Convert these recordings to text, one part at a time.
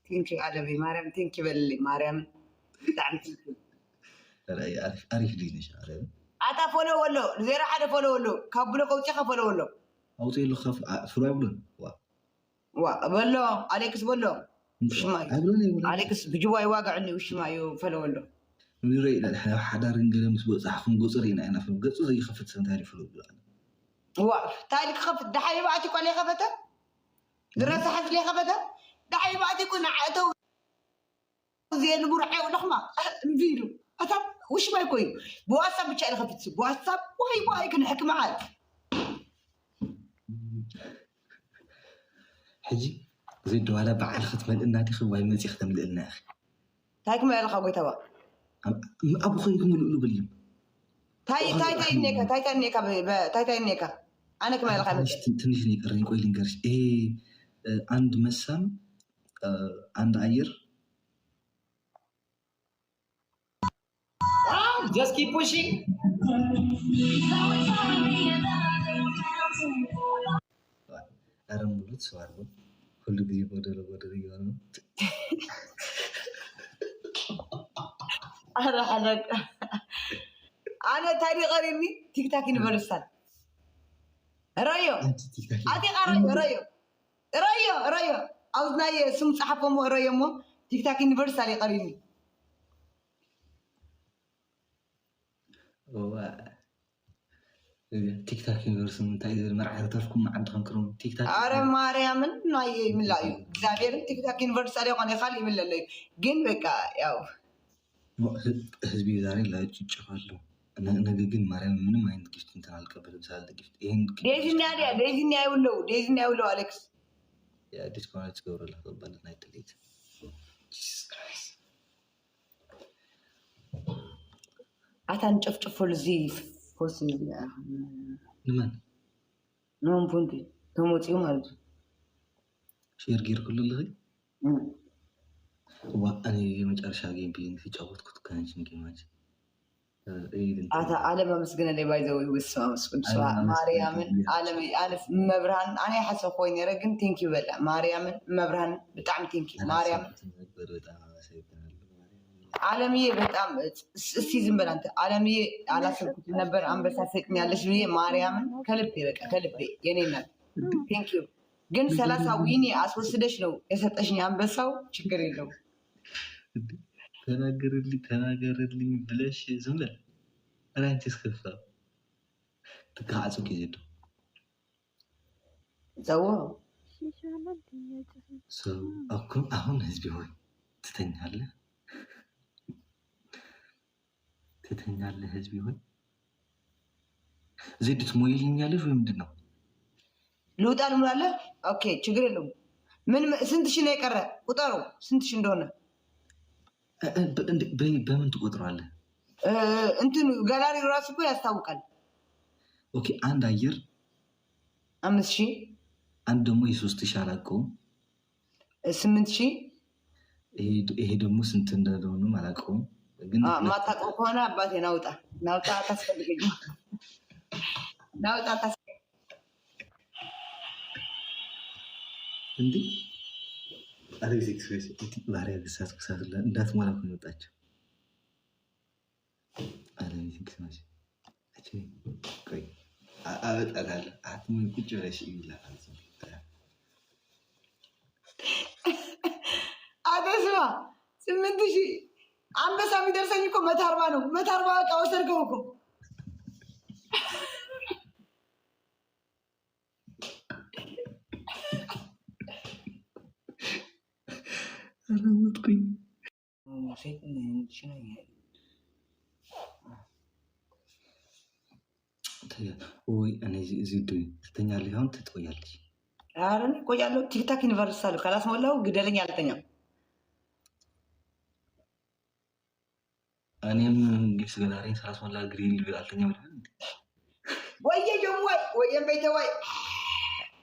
ثانك يو على مريم ثانك يو باللي مريم دعمت لا عارف لي نش عارف عطا فولو ولا زيرو حدا فولو ولا كابلو قوتي خفولو ولا اوتي له خف فروي بلون وا بلو عليكس بلو وش ماي عليكس بجواي واقعني وش ماي فولو ولا نري لا حدا رنجل مسبوق صحفن قصرينا انا في القص زي خفت سنت هاري فلو بلا وا تالك خفت دحي بعتي قال لي خفته درس حد لي خفته دحي بعتي كنا عتو زين برعي ولخمه نفيلو أتاب وش ما يكوي بواتساب بتشعل خفت بواتساب واي كنا حكي معاك حجي زيدو على بعد ختم النادي خواي مزي ختم لنا اخي تايك ما يلقى قوي توا ابو خيكم يقولوا باليوم تاي نيكا انا كما يلقى تنش نيكرني قوي لنقرش عند مسام عند عير just keep pushing أرم بلوت سوارو كل دي بدر يانو أنا تاني غريبني تيك تاك يونيفرسال رايو أتي رايو أوزناي سم صحفه مو رايو مو تيك تاك يونيفرسال قريبني تيك تاك يونيفرسال من تايد المرعى ترفكم مع عندكم كرون تيك تاك أرى مريم ناي من لايو زابير تيك تاك يونيفرسال يقاني خالي من لايو جن بكا ياو هزبي داري لا تشخالو أنا جن مريم من ما عندك جفت أنت على الكبر بسال جفت ديزني أولو أليكس يا ديسكونات تقول له طبعا نايت تليت عتان شوف الزيف فوسي لمن نوم بنتي تموت يوم هذا شير جير كل اللي وأنا متأرشا جيم بين في جوات كنت كان شنكي ماج هذا عالم مسكين اللي بايزوي وسوا مسكين سوا مريم عالمي أنا مبرهن أنا حاسة خويني رجن تينكي بلا مريم مبرهن بتعم تينكي مريم عالمية بتعم السيزن بلا أنت عالمية على سبت نبر عم بسافكني على شوية مريم كلبي بك كلبي يعني تينكيو جن ثلاثة ويني أسوسدش لو يستأشني عم بساو شكري له تناقر لي بلاش زملاء أنا أنت سخفة تقعدوا كذا زوا أكون أهون هزبي هوي تتنهال هزبي هوي زيد تمويلين يالف ويمدنا لو تعلم له أوكي شكرا له من سنتش نيكره وطارو سنتش ندونه بمن تقدروا عليه أنتوا جالاري راسكوا يستوقن أوكي عند أير أمس شيء عندهم يسوست شاركوا 8,000 إيه دمو سنتين دونو مالكم ما تقول أنا باتي ناوتا تسكت ناوتا تسكت عندي هذا سكسويس أنتي باري كسات لا ندات ما لكم نتاج هذا سكسويس أجي كوي أنا أتمنى كل شيء لا هذا اسمع 8,000 عم بس عم يدرسنيكم ما تهربانوا كأوسركوكم أنا متقي شنو هي وي أنا زيدوي تتنيا لي هون تتويالي أرني كويالو تيك تاك يونيفرسال خلاص مولاو قدرني على تنيا أنا من جيس جدارين خلاص ولا جرين اللي بيعطيني ولا ويا جم ويا بيت وي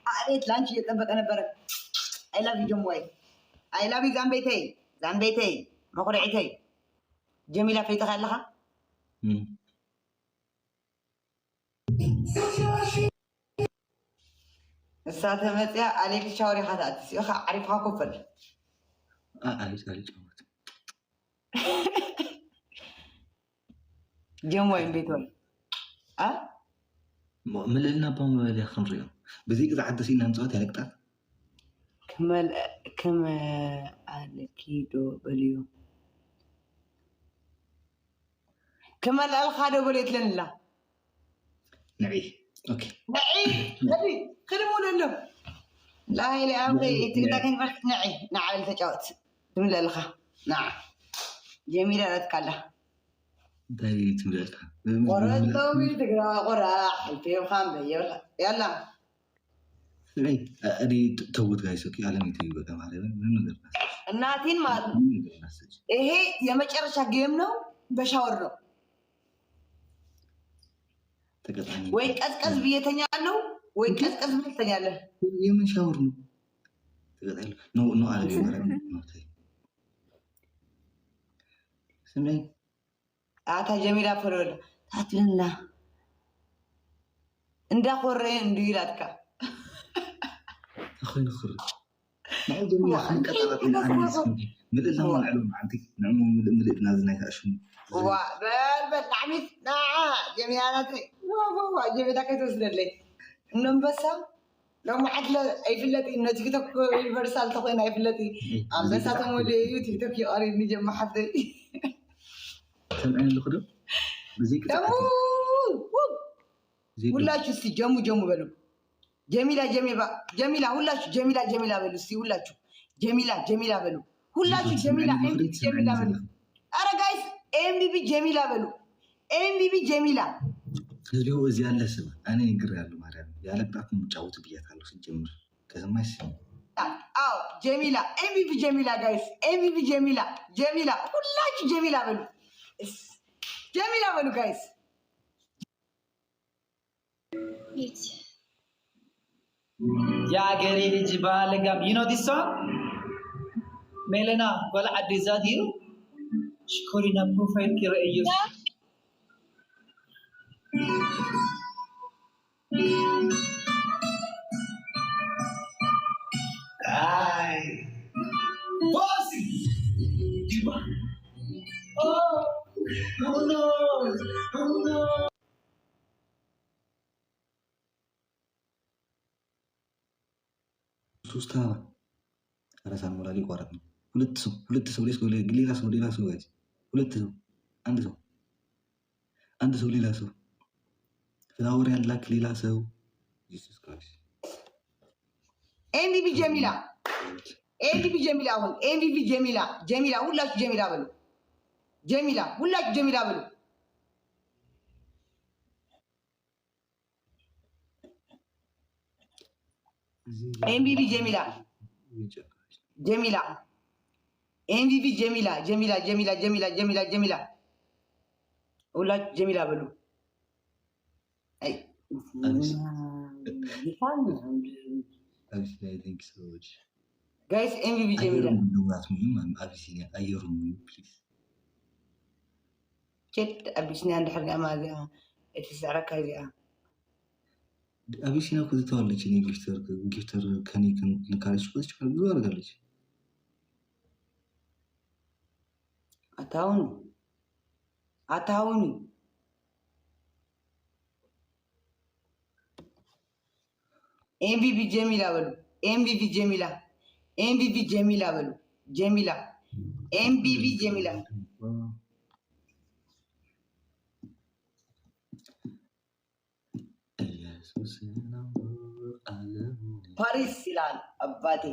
عرفت لانش يطبق أنا برد I love you جم وي I love you زنبيتي مقرعتي جميلة في تخلها الساعة 8 عليك شاوري حتى عارفها كفر አልጫወትም። ጀም ወይም ቤት ወይ ምልእልና ባመበልያ ክንሪኦ በዚህ ቅዚ ዓደስ ኢና ንፅወት ያለቅጣት ከመ አለኪዶ በልዮ ከመልአልካ ዶ በልየት ለንላ ንዒ ኦኬ ንዒ ክድሙለሎ ላይለ አብሬ ትግዳ ከንፈልክ ንዒ ንዓብል ተጫወት ትምለልካ ንዓ ጀሚላ ረትካላ እንታይ ትምለልካ ቆረጠዊ ትግራ ቆራዕ ሕልፊብካን በየብልካ ያላ እኔ ተውት ጋይስ ኦኬ አለሚት ይበቃ ማለት ነው። እናቴን ማለት ይሄ የመጨረሻ ጌም ነው። በሻወር ነው ወይ ቀዝቀዝ ብየተኛለሁ ወይ ቀዝቀዝ ብየተኛለሁ። የምን ሻወር ነው ተቀጣይሉ ነው አለ ማለት ነው። ስሜ አታ ጀሚላ ፈረለ ታትልና እንዳቆረ እንዲላትካ أخوين خر نعم جميع خلينا قطعة الأنس ملء لهم العلوم عندي نعم ملء نازل أشم بل نعمت جميع ناتري جميع كي توصل لي إنهم بس لو ما حد لا أي فلتي إنه تيك توك يونيفرسال تقين أي فلتي عم بس هتمولي تيك توك يقاري نجم ما حد سمعين الخدم بزيك ولا شو سي جمو بلو ጀሚላ ሁላችሁ ጀሚላ በሉ እስቲ ሁላችሁ ጀሚላ በሉ ሁላችሁ ጀሚላ በሉ። ኧረ ጋይስ ኤምቢቢ ጀሚላ በሉ ኤምቢቢ ጀሚላ ህዝቢው እዚህ ያለ ስም እኔ ንግር ያለው ማርያም ያለ ቅጣት የምጫወቱ ብያታለሁ። ሲጀምር ከሰማሽ አዎ ጀሚላ ኤምቢቢ ጀሚላ ጋይስ ኤምቢቢ ጀሚላ ሁላችሁ ጀሚላ በሉ ጋይስ የአገሬ ልጅ ባለጋም you know this song ሜለና ወላ አዲስ ዛዲሩ ሽኮሪና ፕሮፋይል ከረእዩስ አይ ቦሲ ዲባ oh no ሶስት አረሳን ሞላሊ ቋረጥ ነው። ሁለት ሰው ሌላ ሰው ጋር ሁለት ሰው አንድ ሰው ሌላ ሰው ፍላወር ያላክ ሌላ ሰው ኢየሱስ ክርስቶስ ኤምቢቢ ጀሚላ አሁን ኤምቢቢ ጀሚላ ሁላችሁ ጀሚላ በሉ ሁላችሁ ጀሚላ በሉ ኤምቢቢ ጀሚላ ኤምቢቢ ጀሚላ ሁላችሁ ጀሚላ በሉ ጋይስ ኤምቢቢ ጀሚላ ኬት አቢሲኒያ እንድሕር ማዚያ የተሰዓረካ እዚኣ አቢሲና እኮ ትተዋለች። እኔ ጊፍተር ከኔ ካለች እኮ ትችላለች፣ ብዙ አድርጋለች። አታውኑ ኤምቢቢ ጀሚላ በሉ ኤምቢቢ ጀሚላ በሉ ኤምቢቢ ጀሚላ ፓሪስ ይላል አባቴ።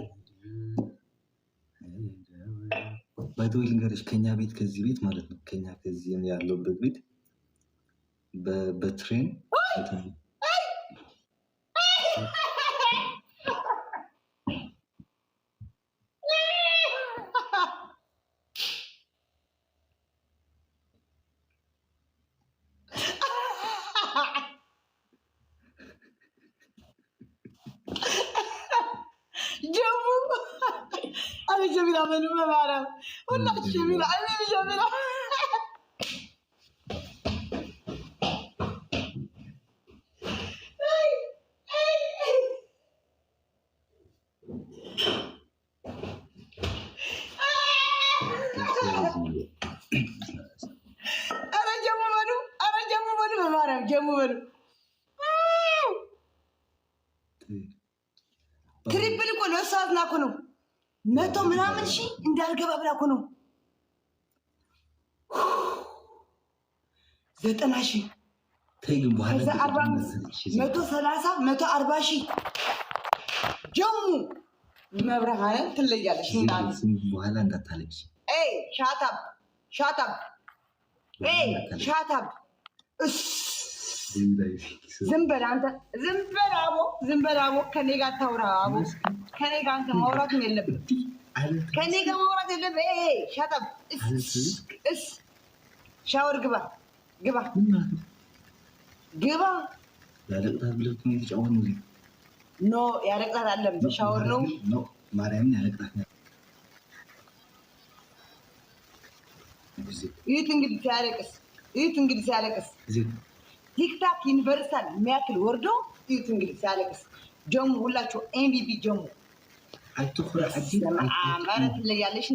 ባይተወይ ልንገርሽ ከኛ ቤት ከዚህ ቤት ማለት ነው ከኛ ከዚህ ያለውበት ቤት በትሬን ጀሚላ በሉ በማርያም ሁላችሁ ጀሚላ ደግሞ በሉ ትሪፕል እኮ ነው። እሷ አዝና እኮ ነው 100 ምናምን ሺህ እንዳልገባ ብላ እኮ ነው 90 ሺህ ተይኝ በኋላ 45 130 140 ሺህ ጀሙ መብርሃንን ትለያለሽ። በኋላ እንዳታለቅሽ። ሻታብ ዝም በል አንተ፣ ዝም በል አቦ። ከኔ ጋር ታውራ አቦ። ከኔ ጋር አንተ ማውራትም የለብንም። ከኔ ጋር ማውራት የለብህ። ሻታብ ሻወር ግባ። ያለቅጣት ብለህ ነው የተጫወተው። ኖ ያለቅጣት አለም ሻወር ነው። ማርያምን ያለቅጣት ነው። ይህ እንግዲህ ሲያለቅስ ቲክታክ ዩኒቨርሳል የሚያክል ወርዶ ይህ እንግዲህ ሲያለቅስ ጀሙ ሁላችሁ ኤምቢቢ ጀሙ አይተኩራ ማለት ትለያለሽ።